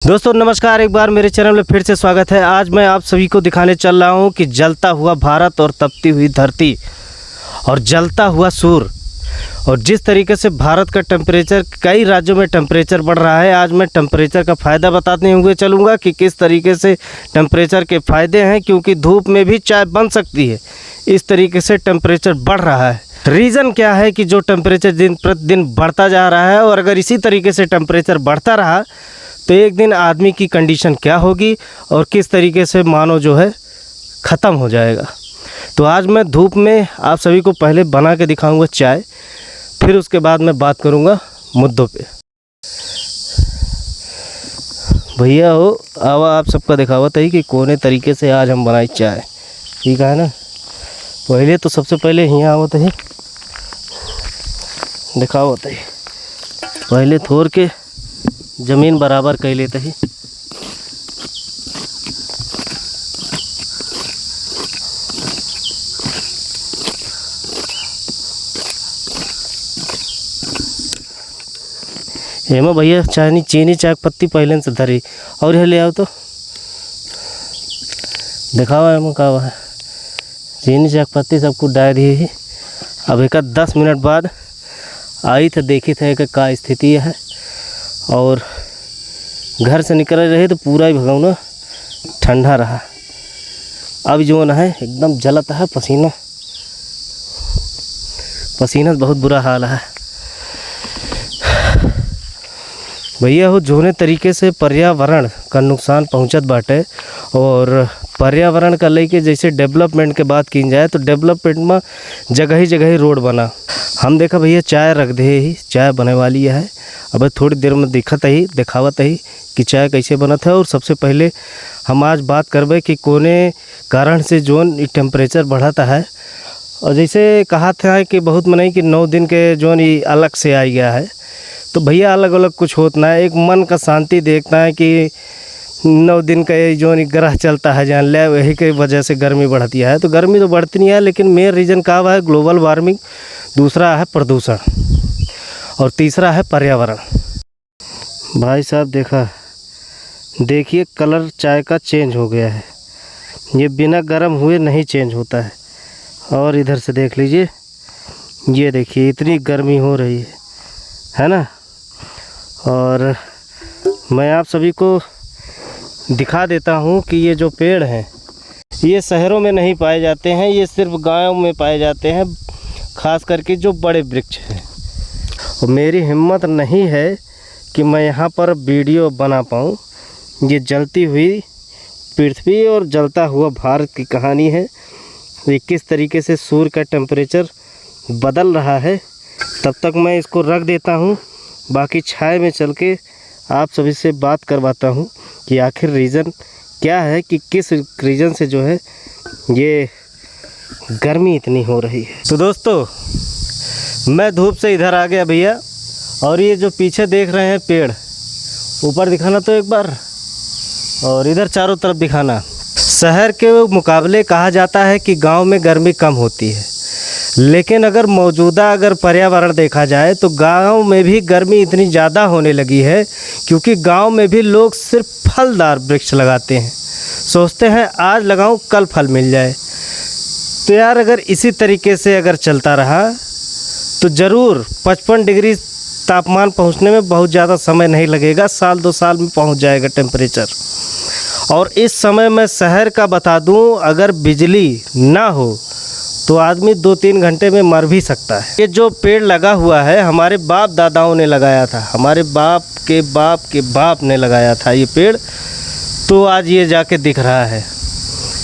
दोस्तों नमस्कार, एक बार मेरे चैनल में फिर से स्वागत है। आज मैं आप सभी को दिखाने चल रहा हूं कि जलता हुआ भारत और तपती हुई धरती और जलता हुआ सूर्य, और जिस तरीके से भारत का टेम्परेचर, कई राज्यों में टेम्परेचर बढ़ रहा है। आज मैं टेम्परेचर का फ़ायदा बताते हुए चलूँगा कि किस तरीके से टेम्परेचर के फ़ायदे हैं, क्योंकि धूप में भी चाय बन सकती है। इस तरीके से टेम्परेचर बढ़ रहा है। रीज़न क्या है कि जो टेम्परेचर दिन प्रतिदिन बढ़ता जा रहा है, और अगर इसी तरीके से टेम्परेचर बढ़ता रहा तो एक दिन आदमी की कंडीशन क्या होगी और किस तरीके से मानव जो है ख़त्म हो जाएगा। तो आज मैं धूप में आप सभी को पहले बना के दिखाऊंगा चाय, फिर उसके बाद मैं बात करूंगा मुद्दों पे। भैया हो आवा आप सबका दिखावत है कि कौने तरीके से आज हम बनाई चाय, ठीक है ना। पहले तो सबसे पहले यहाँ आवत है, दिखावत है। पहले थोड़ के ज़मीन बराबर कर लेते ही। हेमा भैया चीनी चाय पत्ती पहले से धरी और यह ले आओ तो दिखावा हेमा का है। चीनी चाय पत्ती सब कुछ डाल दी है। अब एक 10 मिनट बाद आई थे, देखी थे कि का स्थिति है। और घर से निकल रहे तो पूरा ही भगवना ठंडा रहा। अब जो ना है एकदम जलता है, पसीना से बहुत बुरा हाल है भैया हो। जोने तरीके से पर्यावरण का नुकसान पहुंचत बाटे, और पर्यावरण का लेके जैसे डेवलपमेंट के बात की जाए तो डेवलपमेंट में जगह ही रोड बना। हम देखा भैया चाय रख दे ही, चाय बने वाली है। अब थोड़ी देर में दिखावत ही कि चाय कैसे बनत है। और सबसे पहले हम आज बात करबे कि कोने कारण से जोन टेम्परेचर बढ़ता है। और जैसे कहा था कि बहुत मनाई कि 9 दिन के जोन ही अलग से आ गया है, तो भैया अलग अलग कुछ होता है। एक मन का शांति देखता है कि 9 दिन का ये जो ग्रह चलता है जान ले, वही के वजह से गर्मी बढ़ती है। तो गर्मी तो बढ़ती नहीं है, लेकिन मेन रीज़न का है ग्लोबल वार्मिंग, दूसरा है प्रदूषण, और तीसरा है पर्यावरण। भाई साहब देखिए कलर चाय का चेंज हो गया है। ये बिना गर्म हुए नहीं चेंज होता है। और इधर से देख लीजिए, ये देखिए इतनी गर्मी हो रही है ना। और मैं आप सभी को दिखा देता हूँ कि ये जो पेड़ हैं ये शहरों में नहीं पाए जाते हैं, ये सिर्फ गाँव में पाए जाते हैं, ख़ास करके जो बड़े वृक्ष हैं। और मेरी हिम्मत नहीं है कि मैं यहाँ पर वीडियो बना पाऊँ। ये जलती हुई पृथ्वी और जलता हुआ भारत की कहानी है। ये किस तरीके से सूर्य का टेम्परेचर बदल रहा है। तब तक मैं इसको रख देता हूँ, बाकी छाए में चल के आप सभी से बात करवाता हूँ कि आखिर रीज़न क्या है, कि किस रीज़न से जो है ये गर्मी इतनी हो रही है। तो दोस्तों मैं धूप से इधर आ गया भैया, और ये जो पीछे देख रहे हैं पेड़, ऊपर दिखाना तो एक बार, और इधर चारों तरफ दिखाना। शहर के मुकाबले कहा जाता है कि गांव में गर्मी कम होती है, लेकिन अगर पर्यावरण देखा जाए तो गांव में भी गर्मी इतनी ज़्यादा होने लगी है, क्योंकि गांव में भी लोग सिर्फ फलदार वृक्ष लगाते हैं। सोचते हैं आज लगाऊं कल फल मिल जाए। तो यार अगर इसी तरीके से अगर चलता रहा तो ज़रूर 55 डिग्री तापमान पहुंचने में बहुत ज़्यादा समय नहीं लगेगा, 1-2 साल में पहुंच जाएगा टेम्परेचर। और इस समय मैं शहर का बता दूं, अगर बिजली ना हो तो आदमी 2-3 घंटे में मर भी सकता है। ये जो पेड़ लगा हुआ है हमारे बाप दादाओं ने लगाया था, हमारे बाप के बाप के बाप ने लगाया था ये पेड़, तो आज ये जाके दिख रहा है।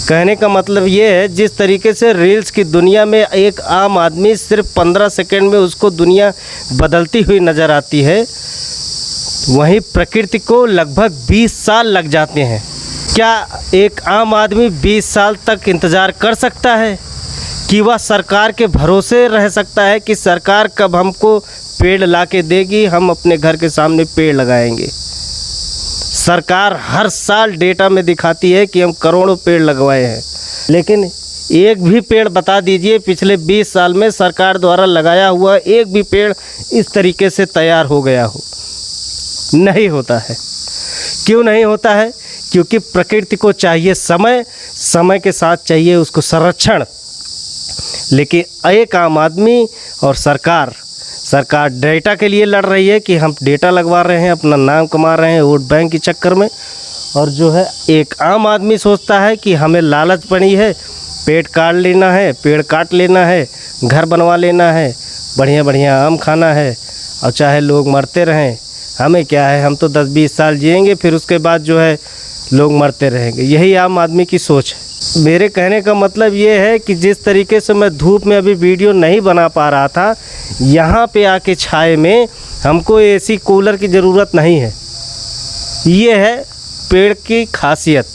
कहने का मतलब ये है, जिस तरीके से रील्स की दुनिया में एक आम आदमी सिर्फ 15 सेकंड में उसको दुनिया बदलती हुई नज़र आती है, वहीं प्रकृति को लगभग 20 साल लग जाते हैं। क्या एक आम आदमी 20 साल तक इंतज़ार कर सकता है कि वह सरकार के भरोसे रह सकता है कि सरकार कब हमको पेड़ ला के देगी, हम अपने घर के सामने पेड़ लगाएंगे। सरकार हर साल डेटा में दिखाती है कि हम करोड़ों पेड़ लगवाए हैं, लेकिन एक भी पेड़ बता दीजिए पिछले 20 साल में सरकार द्वारा लगाया हुआ एक भी पेड़ इस तरीके से तैयार हो गया हो, नहीं होता है। क्यों नहीं होता है? क्योंकि प्रकृति को चाहिए समय, समय के साथ चाहिए उसको संरक्षण। लेकिन एक आम आदमी और सरकार डेटा के लिए लड़ रही है कि हम डेटा लगवा रहे हैं, अपना नाम कमा रहे हैं वोट बैंक के चक्कर में। और जो है एक आम आदमी सोचता है कि हमें लालच पड़ी है, पेड़ काट लेना है, घर बनवा लेना है, बढ़िया बढ़िया आम खाना है, और चाहे लोग मरते रहें, हमें क्या है, हम तो 10-20 साल जिएंगे, फिर उसके बाद जो है लोग मरते रहेंगे। यही आम आदमी की सोच है। मेरे कहने का मतलब ये है कि जिस तरीके से मैं धूप में अभी वीडियो नहीं बना पा रहा था, यहाँ पे आके छाए में हमको एसी कूलर की ज़रूरत नहीं है। ये है पेड़ की खासियत।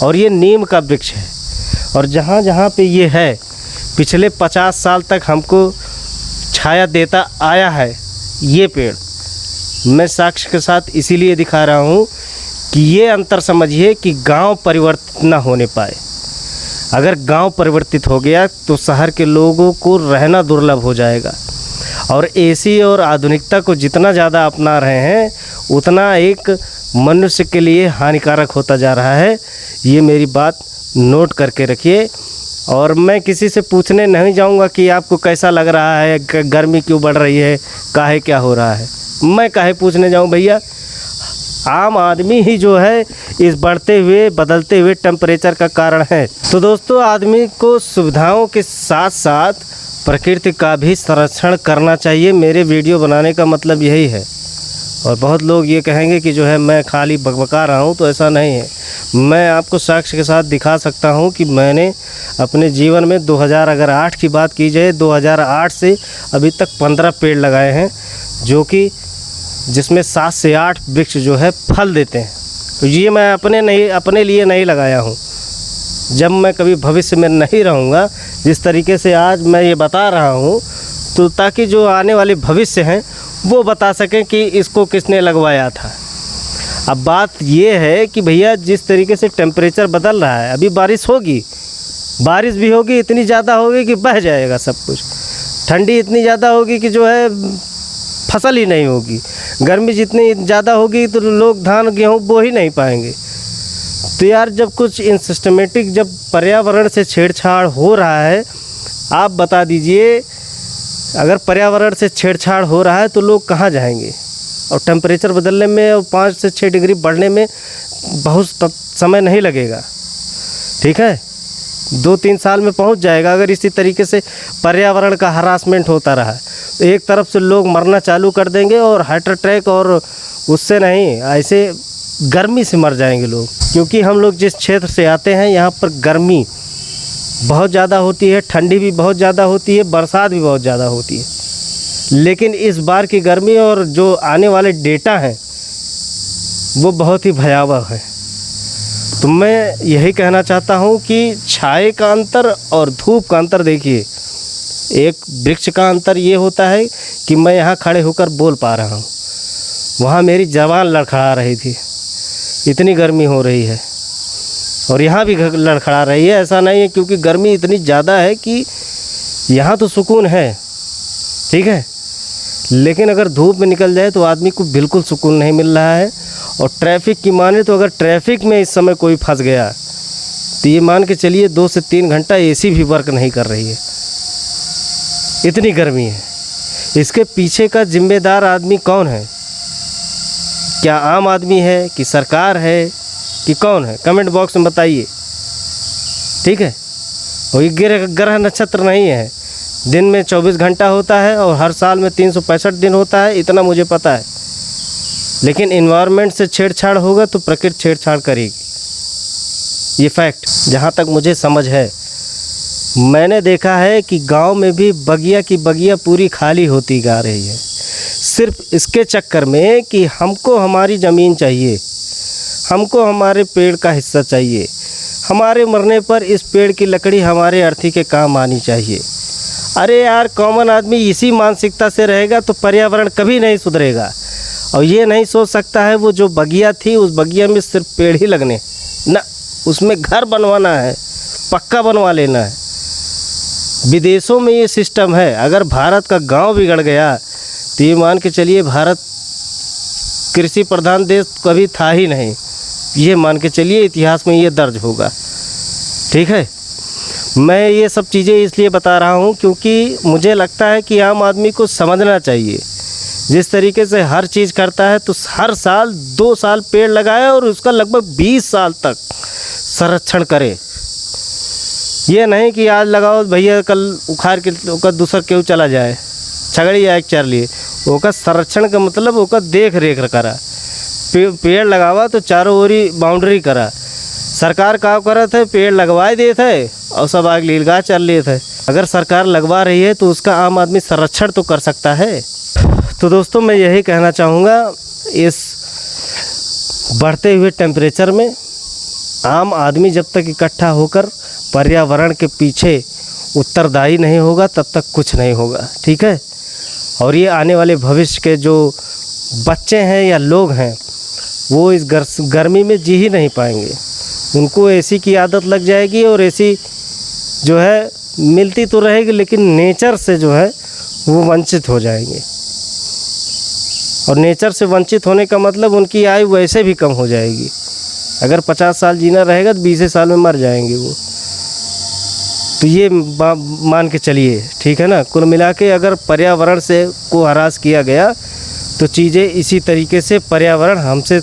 और ये नीम का वृक्ष है, और जहाँ जहाँ पे ये है पिछले 50 साल तक हमको छाया देता आया है ये पेड़। मैं साक्ष्य के साथ इसीलिए दिखा रहा हूँ कि ये अंतर समझिए कि गांव परिवर्तित ना होने पाए। अगर गांव परिवर्तित हो गया तो शहर के लोगों को रहना दुर्लभ हो जाएगा। और एसी और आधुनिकता को जितना ज़्यादा अपना रहे हैं उतना एक मनुष्य के लिए हानिकारक होता जा रहा है। ये मेरी बात नोट करके रखिए। और मैं किसी से पूछने नहीं जाऊंगा कि आपको कैसा लग रहा है, गर्मी क्यों बढ़ रही है, काहे क्या हो रहा है। मैं काहे पूछने जाऊं भैया। आम आदमी ही जो है इस बढ़ते हुए बदलते हुए टेम्परेचर का कारण है। तो दोस्तों, आदमी को सुविधाओं के साथ साथ प्रकृति का भी संरक्षण करना चाहिए। मेरे वीडियो बनाने का मतलब यही है। और बहुत लोग ये कहेंगे कि जो है मैं खाली बकबका रहा हूँ, तो ऐसा नहीं है। मैं आपको साक्ष्य के साथ दिखा सकता हूँ कि मैंने अपने जीवन में 2008 की बात की जाए, 2008 से अभी तक 15 पेड़ लगाए हैं, जो कि जिसमें 7 से 8 वृक्ष जो है फल देते हैं। तो ये मैं अपने लिए नहीं लगाया हूँ। जब मैं कभी भविष्य में नहीं रहूँगा, जिस तरीके से आज मैं ये बता रहा हूँ, तो ताकि जो आने वाले भविष्य हैं वो बता सकें कि इसको किसने लगवाया था। अब बात ये है कि भैया जिस तरीके से टेम्परेचर बदल रहा है, अभी बारिश होगी, बारिश भी होगी, इतनी ज़्यादा होगी कि बह जाएगा सब कुछ। ठंडी इतनी ज़्यादा होगी कि जो है फसल ही नहीं होगी। गर्मी जितनी ज़्यादा होगी तो लोग धान गेहूँ बो ही नहीं पाएंगे। तो यार, जब कुछ इनसिस्टमेटिक, जब पर्यावरण से छेड़छाड़ हो रहा है, आप बता दीजिए, अगर पर्यावरण से छेड़छाड़ हो रहा है तो लोग कहाँ जाएंगे। और टेम्परेचर बदलने में और 5 से 6 डिग्री बढ़ने में बहुत समय नहीं लगेगा, ठीक है, 2-3 साल में पहुंच जाएगा। अगर इसी तरीके से पर्यावरण का हरासमेंट होता रहा तो एक तरफ से लोग मरना चालू कर देंगे, और हार्ट अटैक, और उससे नहीं, ऐसे गर्मी से मर जाएंगे लोग। क्योंकि हम लोग जिस क्षेत्र से आते हैं यहाँ पर गर्मी बहुत ज़्यादा होती है, ठंडी भी बहुत ज़्यादा होती है, बरसात भी बहुत ज़्यादा होती है। लेकिन इस बार की गर्मी और जो आने वाले डेटा हैं वो बहुत ही भयावह है। तो मैं यही कहना चाहता हूँ कि छाए का अंतर और धूप का अंतर देखिए। एक वृक्ष का अंतर ये होता है कि मैं यहाँ खड़े होकर बोल पा रहा हूँ, वहाँ मेरी ज़बान लड़खड़ा रही थी, इतनी गर्मी हो रही है, और यहाँ भी लड़खड़ा रही है। ऐसा नहीं है, क्योंकि गर्मी इतनी ज़्यादा है कि यहाँ तो सुकून है, ठीक है, लेकिन अगर धूप में निकल जाए तो आदमी को बिल्कुल सुकून नहीं मिल रहा है। और ट्रैफिक की माने तो अगर ट्रैफिक में इस समय कोई फंस गया तो ये मान के चलिए 2 से 3 घंटा एसी भी वर्क नहीं कर रही है, इतनी गर्मी है। इसके पीछे का जिम्मेदार आदमी कौन है? क्या आम आदमी है कि सरकार है कि कौन है? कमेंट बॉक्स में बताइए, ठीक है। और ये ग्रह नक्षत्र नहीं है, दिन में 24 घंटा होता है और हर साल में 365 दिन होता है, इतना मुझे पता है। लेकिन इन्वायरमेंट से छेड़छाड़ होगा तो प्रकृति छेड़छाड़ करेगी, ये फैक्ट जहाँ तक मुझे समझ है। मैंने देखा है कि गांव में भी बगिया की बगिया पूरी खाली होती जा रही है, सिर्फ इसके चक्कर में कि हमको हमारी ज़मीन चाहिए, हमको हमारे पेड़ का हिस्सा चाहिए, हमारे मरने पर इस पेड़ की लकड़ी हमारे अर्थी के काम आनी चाहिए। अरे यार, कॉमन आदमी इसी मानसिकता से रहेगा तो पर्यावरण कभी नहीं सुधरेगा। और ये नहीं सोच सकता है वो जो बगिया थी, उस बगिया में सिर्फ पेड़ ही लगने ना, उसमें घर बनवाना है, पक्का बनवा लेना है। विदेशों में ये सिस्टम है। अगर भारत का गांव बिगड़ गया तो ये मान के चलिए भारत कृषि प्रधान देश कभी था ही नहीं, ये मान के चलिए इतिहास में ये दर्ज होगा। ठीक है, मैं ये सब चीज़ें इसलिए बता रहा हूँ क्योंकि मुझे लगता है कि आम आदमी को समझना चाहिए। जिस तरीके से हर चीज़ करता है तो हर साल 2 साल पेड़ लगाए और उसका लगभग 20 साल तक संरक्षण करे। ये नहीं कि आज लगाओ भैया कल उखाड़ के ओका दूसर केहू चला जाए छगड़ी या एक चर लिए। ओका संरक्षण का मतलब ओका देख रेख करा, पेड़ लगावा तो चारों ओरी बाउंड्री करा। सरकार का करत है, पेड़ लगवाए देते है और सब आग लीलगा चल लेते है। अगर सरकार लगवा रही है तो उसका आम आदमी संरक्षण तो कर सकता है। तो दोस्तों मैं यही कहना चाहूँगा, इस बढ़ते हुए टेम्परेचर में आम आदमी जब तक इकट्ठा होकर पर्यावरण के पीछे उत्तरदायी नहीं होगा तब तक कुछ नहीं होगा। ठीक है, और ये आने वाले भविष्य के जो बच्चे हैं या लोग हैं वो इस गर्मी में जी ही नहीं पाएंगे। उनको एसी की आदत लग जाएगी और एसी जो है मिलती तो रहेगी लेकिन नेचर से जो है वो वंचित हो जाएंगे। और नेचर से वंचित होने का मतलब उनकी आयु वैसे भी कम हो जाएगी। अगर 50 साल जीना रहेगा तो 20 साल में मर जाएंगे वो। तो ये मान के चलिए, ठीक है ना। कुल मिला के अगर पर्यावरण से को हरास किया गया तो चीज़ें इसी तरीके से पर्यावरण हमसे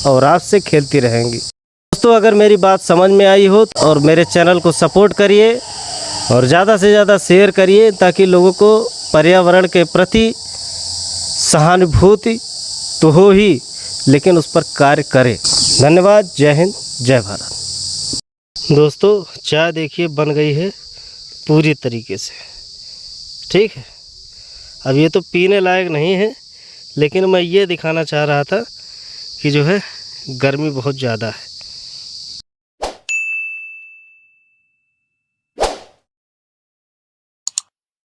और आपसे खेलती रहेंगी। दोस्तों अगर मेरी बात समझ में आई हो और मेरे चैनल को सपोर्ट करिए और ज़्यादा से ज़्यादा शेयर करिए ताकि लोगों को पर्यावरण के प्रति सहानुभूति तो हो ही लेकिन उस पर कार्य करें। धन्यवाद। जय हिंद, जय भारत। दोस्तों चाय देखिए बन गई है पूरी तरीके से। ठीक है, अब ये तो पीने लायक नहीं है लेकिन मैं ये दिखाना चाह रहा था कि जो है गर्मी बहुत ज़्यादा है।